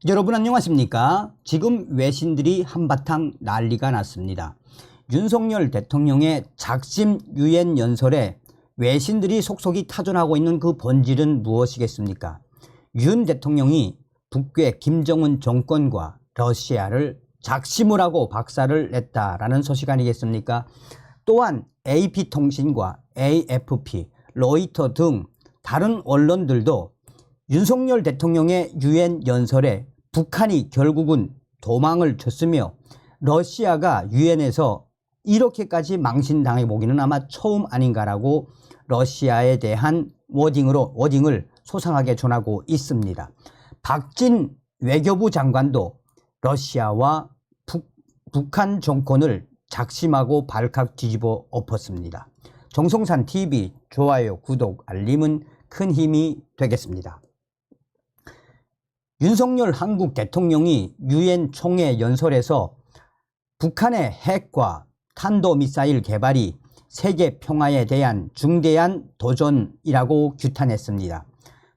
여러분 안녕하십니까? 지금 외신들이 한바탕 난리가 났습니다. 윤석열 대통령의 작심 유엔 연설에 외신들이 속속이 타전하고 있는 그 본질은 무엇이겠습니까? 윤 대통령이 북괴 김정은 정권과 러시아를 작심을 하고 박살을 냈다라는 소식 아니겠습니까? 또한 AP통신과 AFP, 로이터 등 다른 언론들도 윤석열 대통령의 유엔 연설에 북한이 결국은 도망을 쳤으며 러시아가 유엔에서 이렇게까지 망신당해보기는 아마 처음 아닌가라고 러시아에 대한 워딩을 소상하게 전하고 있습니다. 박진 외교부 장관도 러시아와 북한 정권을 작심하고 발칵 뒤집어 엎었습니다. 정성산 TV 좋아요, 구독, 알림은 큰 힘이 되겠습니다. 윤석열 한국 대통령이 유엔 총회 연설에서 북한의 핵과 탄도미사일 개발이 세계 평화에 대한 중대한 도전이라고 규탄했습니다.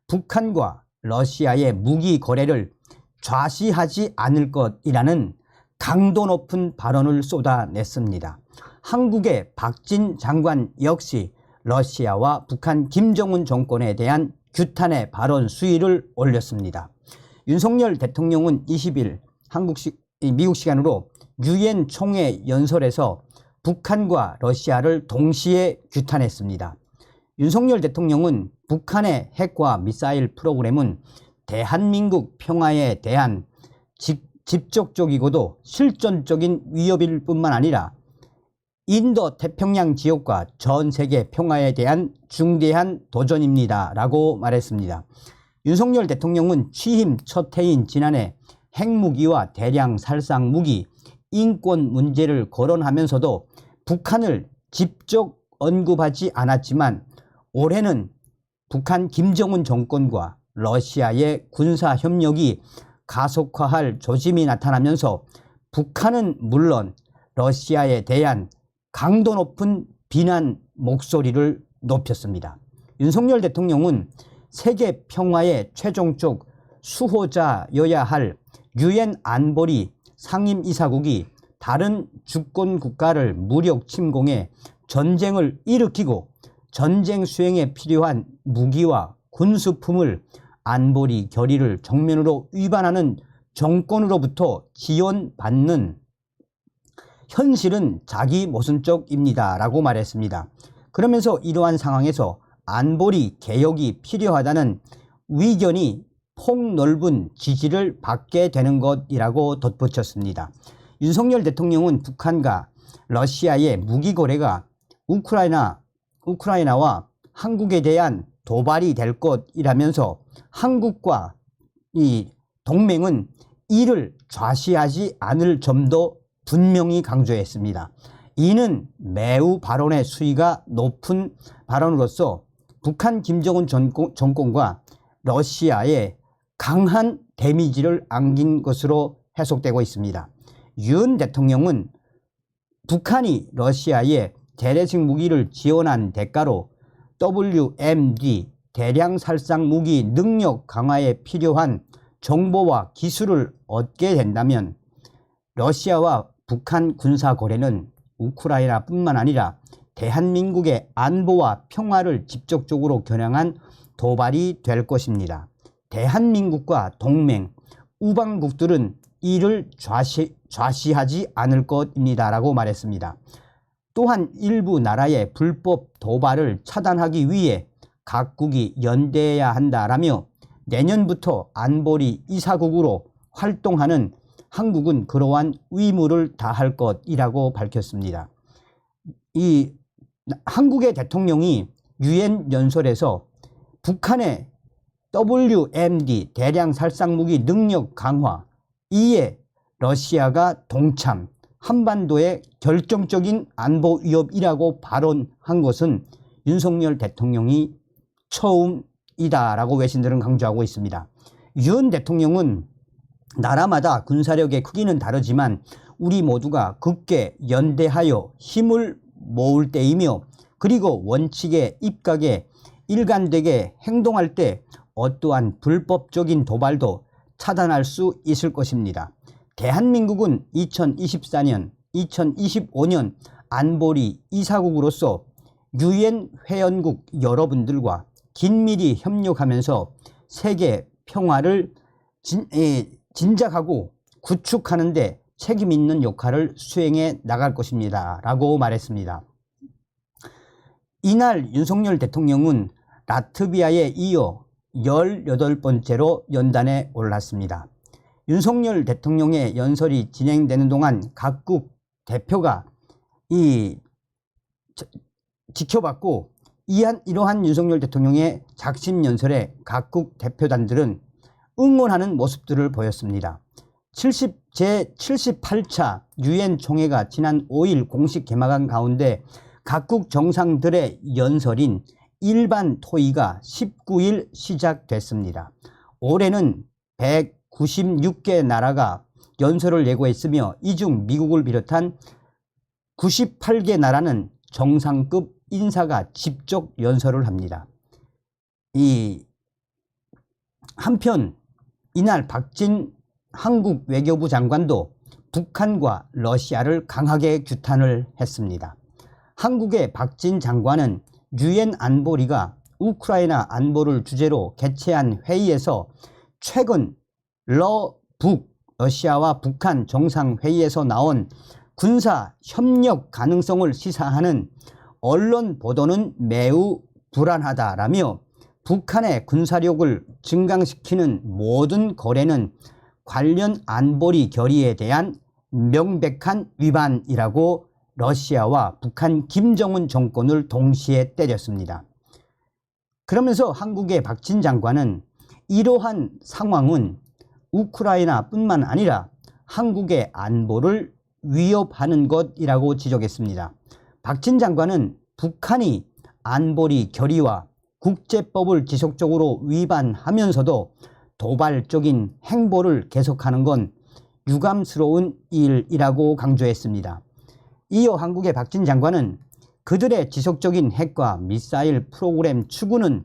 북한과 러시아의 무기 거래를 좌시하지 않을 것이라는 강도 높은 발언을 쏟아냈습니다. 한국의 박진 장관 역시 러시아와 북한 김정은 정권에 대한 규탄의 발언 수위를 올렸습니다. 윤석열 대통령은 20일 미국 시간으로 유엔 총회 연설에서 북한과 러시아를 동시에 규탄했습니다. 윤석열 대통령은 북한의 핵과 미사일 프로그램은 대한민국 평화에 대한 직접적이고도 실존적인 위협일 뿐만 아니라 인도 태평양 지역과 전 세계 평화에 대한 중대한 도전입니다 라고 말했습니다. 윤석열 대통령은 취임 첫 해인 지난해 핵무기와 대량 살상 무기, 인권 문제를 거론하면서도 북한을 직접 언급하지 않았지만 올해는 북한 김정은 정권과 러시아의 군사협력이 가속화할 조짐이 나타나면서 북한은 물론 러시아에 대한 강도 높은 비난 목소리를 높였습니다. 윤석열 대통령은 세계 평화의 최종적 수호자여야 할 유엔 안보리 상임이사국이 다른 주권 국가를 무력 침공해 전쟁을 일으키고 전쟁 수행에 필요한 무기와 군수품을 안보리 결의를 정면으로 위반하는 정권으로부터 지원받는 현실은 자기 모순적입니다 라고 말했습니다. 그러면서 이러한 상황에서 안보리 개혁이 필요하다는 위견이 폭넓은 지지를 받게 되는 것이라고 덧붙였습니다. 윤석열 대통령은 북한과 러시아의 무기 거래가 우크라이나와 한국에 대한 도발이 될 것이라면서 한국과 이 동맹은 이를 좌시하지 않을 점도 분명히 강조했습니다. 이는 매우 발언의 수위가 높은 발언으로서 북한 김정은 정권과 러시아에 강한 데미지를 안긴 것으로 해석되고 있습니다. 윤 대통령은 북한이 러시아에 재래식 무기를 지원한 대가로 WMD 대량 살상 무기 능력 강화에 필요한 정보와 기술을 얻게 된다면 러시아와 북한 군사 거래는 우크라이나뿐만 아니라 대한민국의 안보와 평화를 직접적으로 겨냥한 도발이 될 것입니다. 대한민국과 동맹, 우방국들은 이를 좌시하지 않을 것입니다 라고 말했습니다. 또한 일부 나라의 불법 도발을 차단하기 위해 각국이 연대해야 한다라며 내년부터 안보리 이사국으로 활동하는 한국은 그러한 의무를 다할 것이라고 밝혔습니다. 이 한국의 대통령이 유엔 연설에서 북한의 WMD 대량 살상 무기 능력 강화, 이에 러시아가 동참, 한반도의 결정적인 안보 위협이라고 발언한 것은 윤석열 대통령이 처음이다라고 외신들은 강조하고 있습니다. 윤 대통령은 나라마다 군사력의 크기는 다르지만 우리 모두가 굳게 연대하여 힘을 모을 때이며 그리고 원칙에 입각해 일관되게 행동할 때 어떠한 불법적인 도발도 차단할 수 있을 것입니다. 대한민국은 2024년, 2025년 안보리 이사국으로서 유엔 회원국 여러분들과 긴밀히 협력하면서 세계 평화를 진작하고 구축하는 데 책임 있는 역할을 수행해 나갈 것입니다. 라고 말했습니다. 이날 윤석열 대통령은 라트비아에 이어 18번째로 연단에 올랐습니다. 윤석열 대통령의 연설이 진행되는 동안 각국 대표가 지켜봤고, 이러한 윤석열 대통령의 작심 연설에 각국 대표단들은 응원하는 모습들을 보였습니다. 제78차 유엔 총회가 지난 5일 공식 개막한 가운데 각국 정상들의 연설인 일반 토의가 19일 시작됐습니다. 올해는 196개 나라가 연설을 예고했으며 이 중 미국을 비롯한 98개 나라는 정상급 인사가 직접 연설을 합니다. 한편 이날 박진 한국 외교부 장관도 북한과 러시아를 강하게 규탄을 했습니다. 한국의 박진 장관은 유엔 안보리가 우크라이나 안보를 주제로 개최한 회의에서 최근 러시아와 북한 정상회의에서 나온 군사 협력 가능성을 시사하는 언론 보도는 매우 불안하다라며 북한의 군사력을 증강시키는 모든 거래는 관련 안보리 결의에 대한 명백한 위반이라고 러시아와 북한 김정은 정권을 동시에 때렸습니다. 그러면서 한국의 박진 장관은 이러한 상황은 우크라이나뿐만 아니라 한국의 안보를 위협하는 것이라고 지적했습니다. 박진 장관은 북한이 안보리 결의와 국제법을 지속적으로 위반하면서도 도발적인 행보를 계속하는 건 유감스러운 일이라고 강조했습니다. 이어 한국의 박진 장관은 그들의 지속적인 핵과 미사일 프로그램 추구는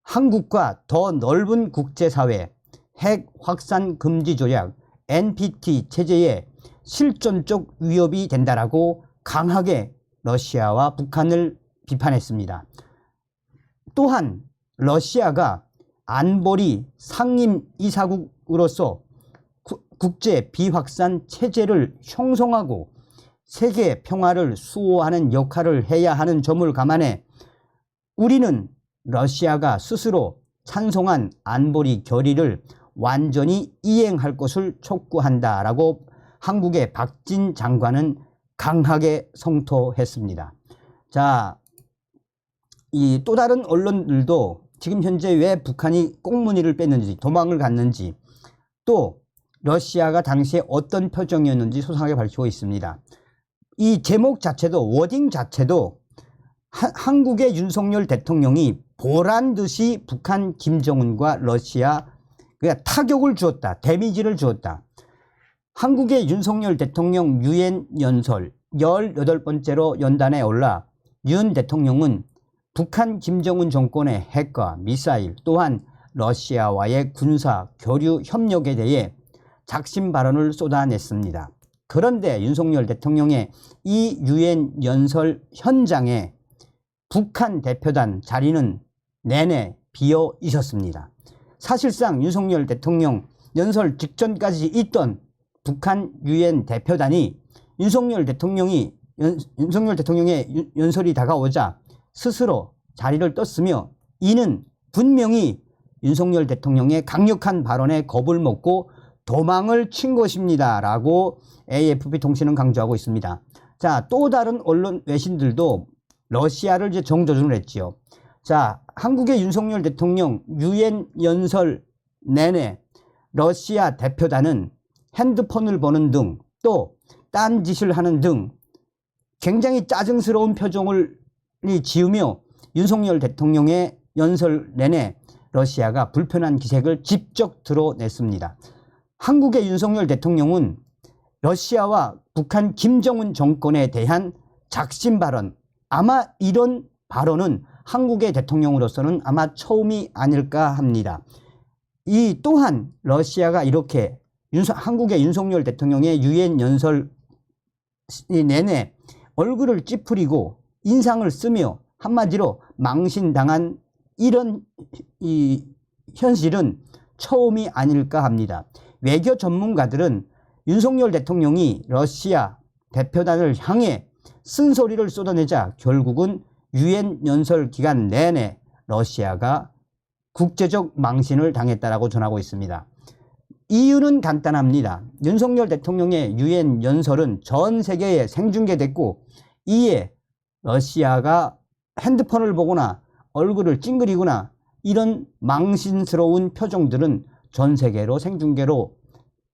한국과 더 넓은 국제사회 핵 확산 금지 조약 NPT 체제에 실존적 위협이 된다라고 강하게 러시아와 북한을 비판했습니다. 또한 러시아가 안보리 상임 이사국으로서 국제 비확산 체제를 형성하고 세계 평화를 수호하는 역할을 해야 하는 점을 감안해 우리는 러시아가 스스로 찬성한 안보리 결의를 완전히 이행할 것을 촉구한다라고 한국의 박진 장관은 강하게 성토했습니다. 자, 이 또 다른 언론들도 지금 현재 왜 북한이 꽁무니를 뺐는지, 도망을 갔는지, 또 러시아가 당시에 어떤 표정이었는지 소상하게 밝히고 있습니다. 이 제목 자체도, 워딩 자체도 한국의 윤석열 대통령이 보란 듯이 북한 김정은과 러시아 그러니까 타격을 주었다, 데미지를 주었다. 한국의 윤석열 대통령 유엔 연설 18번째로 연단에 올라 윤 대통령은 북한 김정은 정권의 핵과 미사일 또한 러시아와의 군사 교류 협력에 대해 작심 발언을 쏟아냈습니다. 그런데 윤석열 대통령의 이 유엔 연설 현장에 북한 대표단 자리는 내내 비어 있었습니다. 사실상 윤석열 대통령 연설 직전까지 있던 북한 유엔 대표단이 윤석열 대통령의 연설이 다가오자 스스로 자리를 떴으며 이는 분명히 윤석열 대통령의 강력한 발언에 겁을 먹고 도망을 친 것입니다. 라고 AFP 통신은 강조하고 있습니다. 자, 또 다른 언론 외신들도 러시아를 이제 정조준을 했지요. 자, 한국의 윤석열 대통령 유엔 연설 내내 러시아 대표단은 핸드폰을 보는 등 또 딴짓을 하는 등 굉장히 짜증스러운 표정을 지으며 윤석열 대통령의 연설 내내 러시아가 불편한 기색을 직접 드러냈습니다. 한국의 윤석열 대통령은 러시아와 북한 김정은 정권에 대한 작심 발언, 아마 이런 발언은 한국의 대통령으로서는 아마 처음이 아닐까 합니다. 이 또한 러시아가 이렇게 한국의 윤석열 대통령의 유엔 연설 내내 얼굴을 찌푸리고 인상을 쓰며 한마디로 망신당한 이런 이 현실은 처음이 아닐까 합니다. 외교 전문가들은 윤석열 대통령이 러시아 대표단을 향해 쓴소리를 쏟아내자 결국은 유엔 연설 기간 내내 러시아가 국제적 망신을 당했다라고 전하고 있습니다. 이유는 간단합니다. 윤석열 대통령의 유엔 연설은 전 세계에 생중계됐고 이에 러시아가 핸드폰을 보거나 얼굴을 찡그리거나 이런 망신스러운 표정들은 전 세계로 생중계로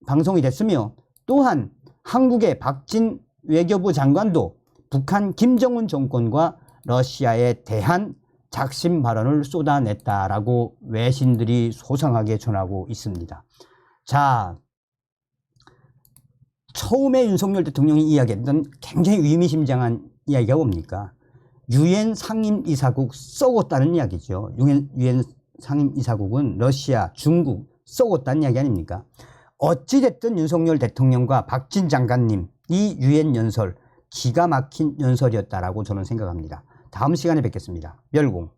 방송이 됐으며 또한 한국의 박진 외교부 장관도 북한 김정은 정권과 러시아에 대한 작심 발언을 쏟아냈다라고 외신들이 소상하게 전하고 있습니다. 자, 처음에 윤석열 대통령이 이야기했던 굉장히 의미심장한 이야기가 뭡니까? 유엔 상임이사국 썩었다는 이야기죠. 유엔 상임이사국은 러시아, 중국 썩었다는 이야기 아닙니까? 어찌됐든 윤석열 대통령과 박진 장관님 이 유엔 연설 기가 막힌 연설이었다라고 저는 생각합니다. 다음 시간에 뵙겠습니다. 멸공.